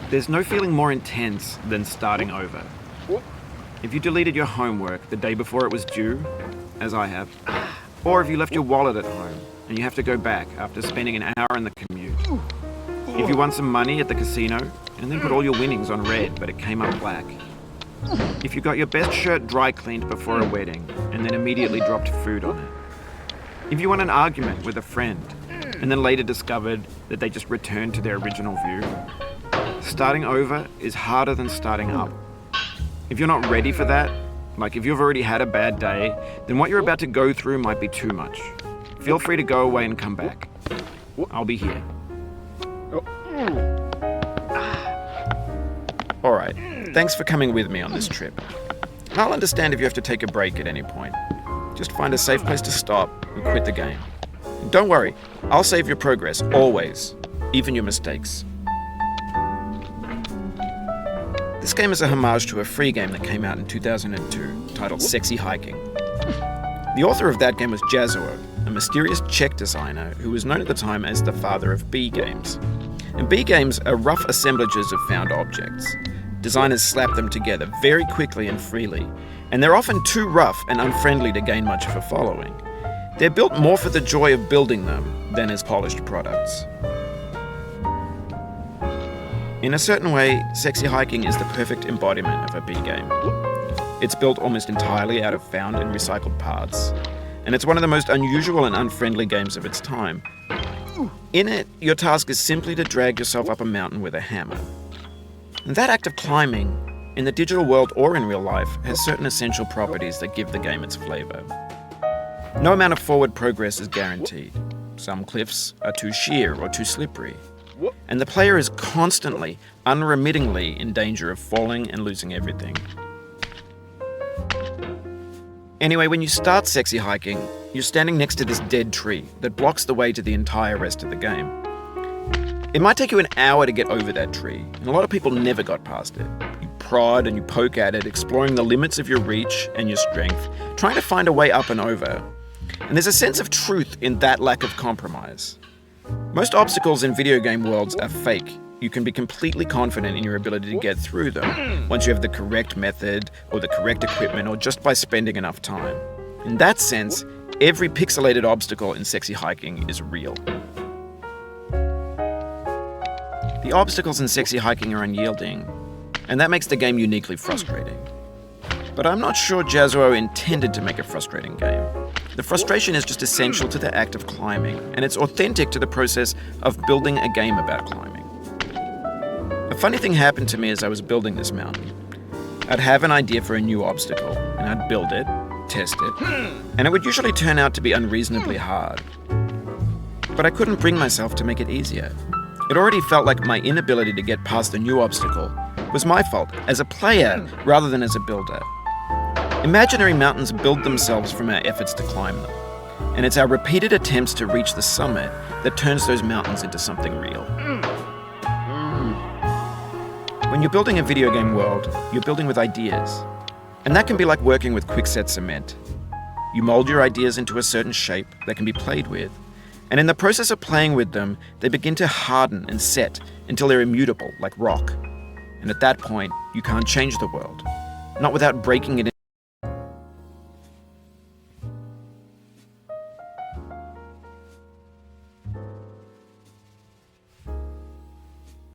There's no feeling more intense than starting over. If you deleted your homework the day before it was due, as I have, or if you left your wallet at home and you have to go back after spending an hour in the commute. If you won some money at the casino and then put all your winnings on red but it came up black. If you got your best shirt dry cleaned before a wedding and then immediately dropped food on it. If you won an argument with a friend and then later discovered that they just returned to their original view. Starting over is harder than starting up. If you're not ready for that, like if you've already had a bad day, then what you're about to go through might be too much. Feel free to go away and come back. I'll be here. Alright, thanks for coming with me on this trip. I'll understand if you have to take a break at any point. Just find a safe place to stop and quit the game. Don't worry, I'll save your progress, always, even your mistakes. This game is a homage to a free game that came out in 2002, titled Sexy Hiking. The author of that game was Jazuo, a mysterious Czech designer who was known at the time as the father of B games. And B games are rough assemblages of found objects. Designers slap them together very quickly and freely, and they're often too rough and unfriendly to gain much of a following. They're built more for the joy of building them than as polished products. In a certain way, Sexy Hiking is the perfect embodiment of a B game. It's built almost entirely out of found and recycled parts, and it's one of the most unusual and unfriendly games of its time. In it, your task is simply to drag yourself up a mountain with a hammer. And that act of climbing, in the digital world or in real life, has certain essential properties that give the game its flavor. No amount of forward progress is guaranteed. Some cliffs are too sheer or too slippery. And the player is constantly, unremittingly in danger of falling and losing everything. Anyway, when you start Sexy Hiking, you're standing next to this dead tree that blocks the way to the entire rest of the game. It might take you an hour to get over that tree, and a lot of people never got past it. You prod and you poke at it, exploring the limits of your reach and your strength, trying to find a way up and over. And there's a sense of truth in that lack of compromise. Most obstacles in video game worlds are fake. You can be completely confident in your ability to get through them once you have the correct method or the correct equipment or just by spending enough time. In that sense, every pixelated obstacle in Sexy Hiking is real. The obstacles in Sexy Hiking are unyielding, and that makes the game uniquely frustrating. But I'm not sure Jazuo intended to make a frustrating game. The frustration is just essential to the act of climbing, and it's authentic to the process of building a game about climbing. A funny thing happened to me as I was building this mountain. I'd have an idea for a new obstacle, and I'd build it, test it, and it would usually turn out to be unreasonably hard. But I couldn't bring myself to make it easier. It already felt like my inability to get past the new obstacle was my fault as a player rather than as a builder. Imaginary mountains build themselves from our efforts to climb them, and it's our repeated attempts to reach the summit that turns those mountains into something real. When you're building a video game world, you're building with ideas, and that can be like working with quickset cement. You mold your ideas into a certain shape that can be played with, and in the process of playing with them, they begin to harden and set until they're immutable, like rock. And at that point, you can't change the world, not without breaking it